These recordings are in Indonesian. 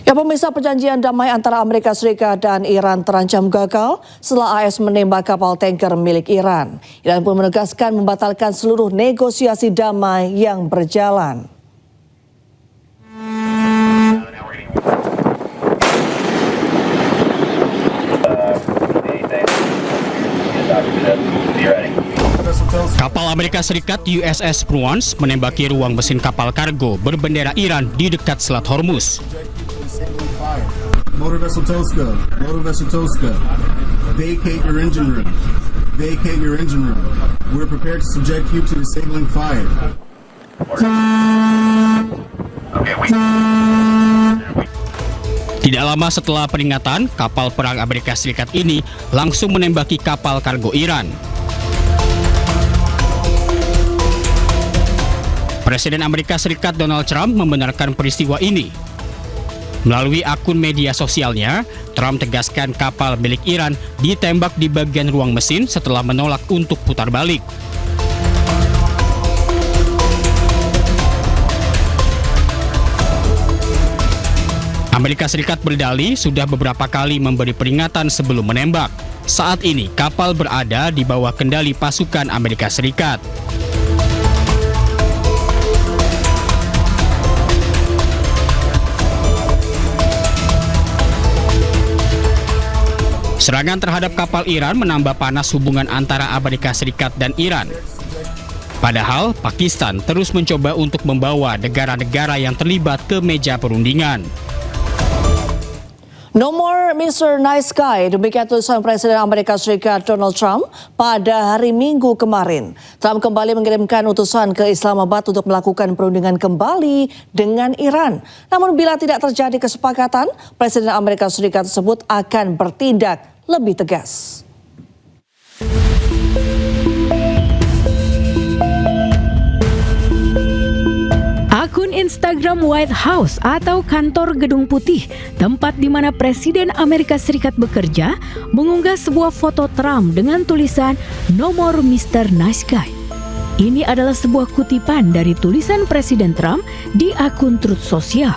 Ya, pemirsa, perjanjian damai antara Amerika Serikat dan Iran terancam gagal setelah AS menembak kapal tanker milik Iran. Iran pun menegaskan membatalkan seluruh negosiasi damai yang berjalan. Kapal Amerika Serikat USS Pruance menembaki ruang mesin kapal kargo berbendera Iran di dekat Selat Hormuz. Motor vessel Tosca, vacate your engine room. Vacate your engine room. We're prepared to subject you to disabling fire. Tidak lama setelah peringatan, kapal perang Amerika Serikat ini langsung menembaki kapal kargo Iran. Presiden Amerika Serikat Donald Trump membenarkan peristiwa ini. Melalui akun media sosialnya, Trump tegaskan kapal milik Iran ditembak di bagian ruang mesin setelah menolak untuk putar balik. Amerika Serikat berdalih sudah beberapa kali memberi peringatan sebelum menembak. Saat ini, kapal berada di bawah kendali pasukan Amerika Serikat. Serangan terhadap kapal Iran menambah panas hubungan antara Amerika Serikat dan Iran. Padahal, Pakistan terus mencoba untuk membawa negara-negara yang terlibat ke meja perundingan. No more Mr. Nice Guy, demikian tulisan Presiden Amerika Serikat Donald Trump pada hari Minggu kemarin. Trump kembali mengirimkan utusan ke Islamabad untuk melakukan perundingan kembali dengan Iran. Namun bila tidak terjadi kesepakatan, Presiden Amerika Serikat tersebut akan bertindak lebih tegas. Akun Instagram White House atau kantor Gedung Putih, tempat di mana Presiden Amerika Serikat bekerja, mengunggah sebuah foto Trump dengan tulisan "No more Mr. Nice Guy". Ini adalah sebuah kutipan dari tulisan Presiden Trump di akun Truth Social.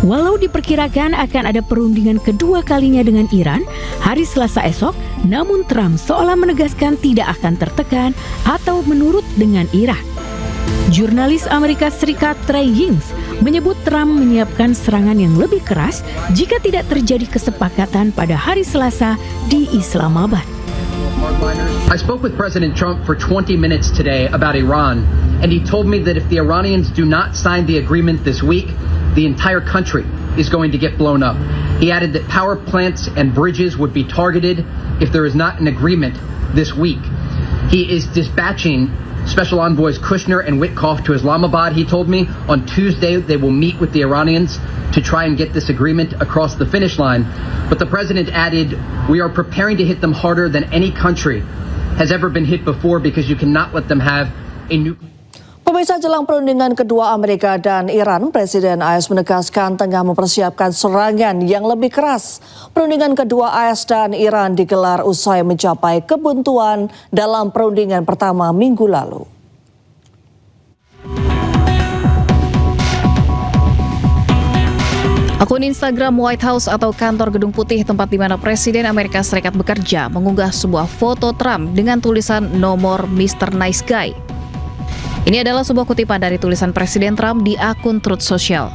Walau diperkirakan akan ada perundingan kedua kalinya dengan Iran hari Selasa esok, namun Trump seolah menegaskan tidak akan tertekan atau menurut dengan Iran. Jurnalis Amerika Serikat Trey Yingst menyebut Trump menyiapkan serangan yang lebih keras jika tidak terjadi kesepakatan pada hari Selasa di Islamabad. I spoke with President Trump for 20 minutes today about Iran, and he told me that if the Iranians do not sign the agreement this week, the entire country is going to get blown up. He added that power plants and bridges would be targeted if there is not an agreement this week. He is dispatching Special Envoys Kushner and Witkoff to Islamabad. He told me on Tuesday they will meet with the Iranians to try and get this agreement across the finish line. But the president added, "We are preparing to hit them harder than any country has ever been hit before because you cannot let them have a nuclear." Pemirsa, jelang perundingan kedua Amerika dan Iran, Presiden AS menegaskan tengah mempersiapkan serangan yang lebih keras. Perundingan kedua AS dan Iran digelar usai mencapai kebuntuan dalam perundingan pertama minggu lalu. Akun Instagram White House atau kantor Gedung Putih, tempat di mana Presiden Amerika Serikat bekerja, mengunggah sebuah foto Trump dengan tulisan "No more Mr. Nice Guy". Ini adalah sebuah kutipan dari tulisan Presiden Trump di akun Truth Social.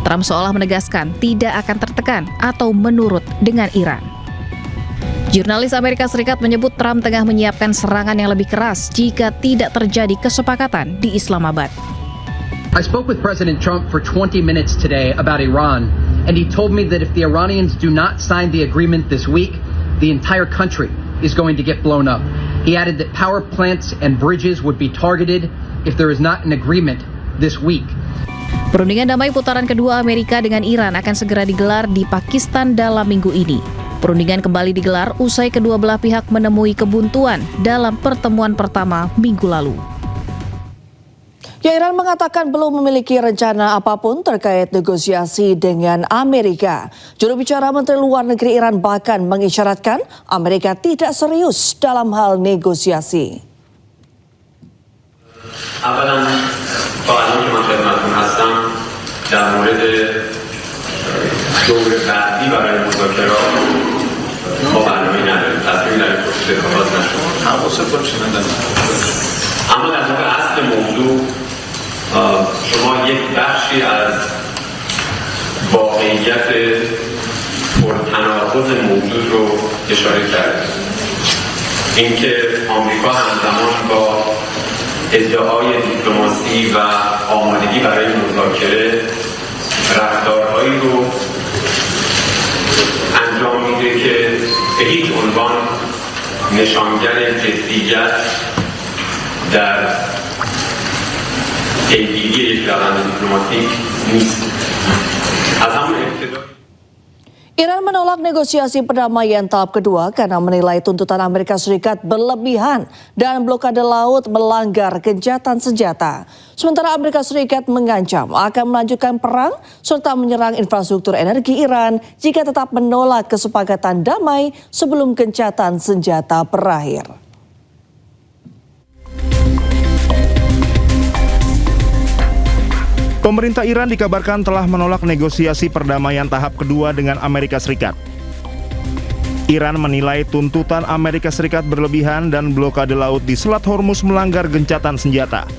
Trump seolah menegaskan tidak akan tertekan atau menurut dengan Iran. Jurnalis Amerika Serikat menyebut Trump tengah menyiapkan serangan yang lebih keras jika tidak terjadi kesepakatan di Islamabad. I spoke with President Trump for 20 minutes today about Iran, and he told me that if the Iranians do not sign the agreement this week, the entire country is going to get blown up. He added that power plants and bridges would be targeted if there is not an agreement this week. Perundingan damai putaran kedua Amerika dengan Iran akan segera digelar di Pakistan dalam minggu ini. Perundingan kembali digelar usai kedua belah pihak menemui kebuntuan dalam pertemuan pertama minggu lalu. Ya, Iran mengatakan belum memiliki rencana apapun terkait negosiasi dengan Amerika. Juru bicara Menteri Luar Negeri Iran bahkan mengisyaratkan Amerika tidak serius dalam hal negosiasi. اولا تا الان که من خدمتتون هستم در مورد دور بعدی برای مذاکرات ما برنامه نداریم، تصمیم در این خصوص اتخاذ نشد. اما در مورد اصل موضوع شما یک بخشی از واقعیت پرتناقض موضوع رو اشاره کردید، اینکه آمریکا همزمان با ادعای دیپلماسی و آمادگی برای مذاکره رفتارهایی رو انجام میده که به هیچ عنوان نشانگر جدیت در پیگیری یک روند دیپلماتیک نیست. از همون ابتدا Iran menolak negosiasi perdamaian tahap kedua karena menilai tuntutan Amerika Serikat berlebihan dan blokade laut melanggar gencatan senjata. Sementara Amerika Serikat mengancam akan melanjutkan perang serta menyerang infrastruktur energi Iran jika tetap menolak kesepakatan damai sebelum gencatan senjata berakhir. Pemerintah Iran dikabarkan telah menolak negosiasi perdamaian tahap kedua dengan Amerika Serikat. Iran menilai tuntutan Amerika Serikat berlebihan dan blokade laut di Selat Hormuz melanggar gencatan senjata.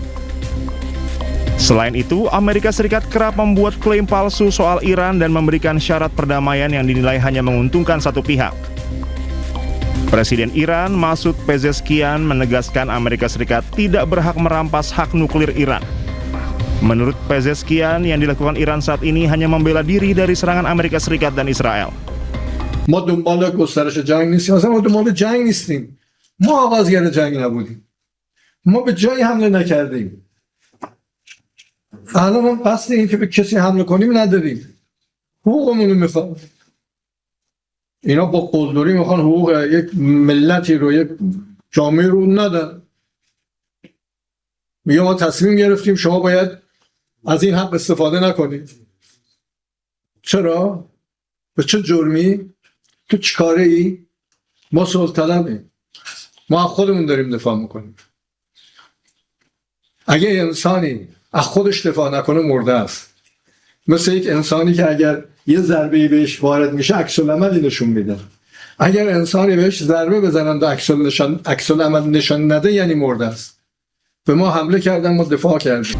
Selain itu, Amerika Serikat kerap membuat klaim palsu soal Iran dan memberikan syarat perdamaian yang dinilai hanya menguntungkan satu pihak. Presiden Iran, Masoud Pezeshkian, menegaskan Amerika Serikat tidak berhak merampas hak nuklir Iran. Menurut Pezeshkian, yang dilakukan Iran saat ini hanya membela diri dari serangan Amerika Serikat dan Israel. ما دنبال گسترش جنگ نیستیم، اصلا ما دنبال جنگ نیستیم. ما آغازگر جنگ نبودیم. ما به جایی حمله نکردیم. الان ما قصد این که به کسی حمله کنیم نداریم. حقوقمون رو میخوام. اینا با قلدری میخوان حقوق یک ملتی رو، یک جامعه رو ندن. میگه ما تصمیم گرفتیم شما باید از این حق استفاده نکنید. چرا؟ به چه جرمی؟ تو چیکاره ای؟ ما صلح طلبیم. ما از خودمون داریم دفاع میکنیم. اگه انسانی از خودش دفاع نکنه مرده است. مثل یک انسانی که اگر یه ضربه‌ای بهش وارد میشه عکس العملی نشون میده. اگر انسانی بهش ضربه بزنن و عکس العمل نشان نده یعنی مرده است. به ما حمله کردن، ما دفاع کردیم.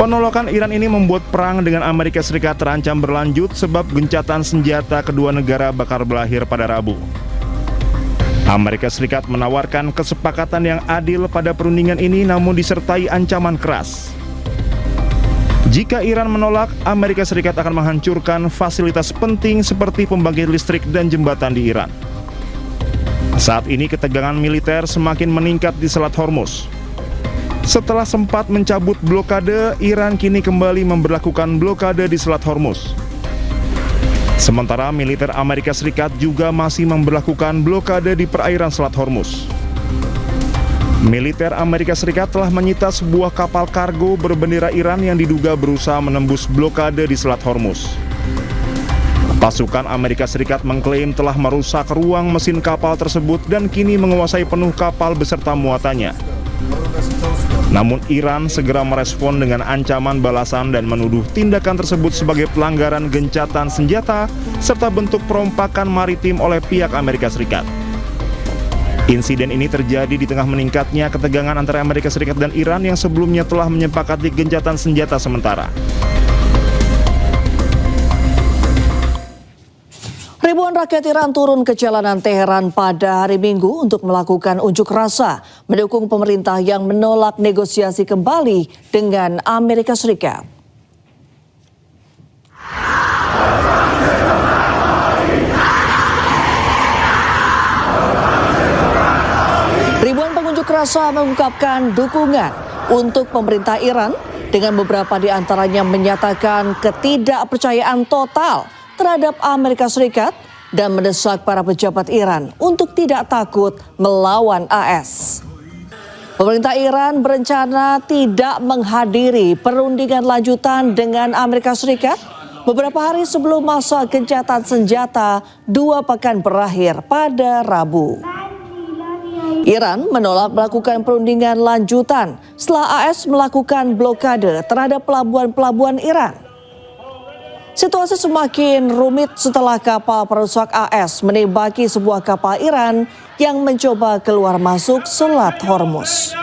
Penolakan Iran ini membuat perang dengan Amerika Serikat terancam berlanjut sebab gencatan senjata kedua negara bakal berakhir pada Rabu. Amerika Serikat menawarkan kesepakatan yang adil pada perundingan ini namun disertai ancaman keras. Jika Iran menolak, Amerika Serikat akan menghancurkan fasilitas penting seperti pembangkit listrik dan jembatan di Iran. Saat ini ketegangan militer semakin meningkat di Selat Hormuz. Setelah sempat mencabut blokade, Iran kini kembali memberlakukan blokade di Selat Hormuz. Sementara militer Amerika Serikat juga masih memberlakukan blokade di perairan Selat Hormuz. Militer Amerika Serikat telah menyita sebuah kapal kargo berbendera Iran yang diduga berusaha menembus blokade di Selat Hormuz. Pasukan Amerika Serikat mengklaim telah merusak ruang mesin kapal tersebut dan kini menguasai penuh kapal beserta muatannya. Namun Iran segera merespon dengan ancaman balasan dan menuduh tindakan tersebut sebagai pelanggaran gencatan senjata serta bentuk perompakan maritim oleh pihak Amerika Serikat. Insiden ini terjadi di tengah meningkatnya ketegangan antara Amerika Serikat dan Iran yang sebelumnya telah menyepakati gencatan senjata sementara. Ribuan rakyat Iran turun ke jalanan Teheran pada hari Minggu untuk melakukan unjuk rasa mendukung pemerintah yang menolak negosiasi kembali dengan Amerika Serikat. Ribuan pengunjuk rasa mengungkapkan dukungan untuk pemerintah Iran dengan beberapa di antaranya menyatakan ketidakpercayaan total terhadap Amerika Serikat dan mendesak para pejabat Iran untuk tidak takut melawan AS. Pemerintah Iran berencana tidak menghadiri perundingan lanjutan dengan Amerika Serikat beberapa hari sebelum masa gencatan senjata 2 pekan berakhir pada Rabu. Iran menolak melakukan perundingan lanjutan setelah AS melakukan blokade terhadap pelabuhan-pelabuhan Iran. Situasi semakin rumit setelah kapal perusak AS menembaki sebuah kapal Iran yang mencoba keluar masuk Selat Hormuz.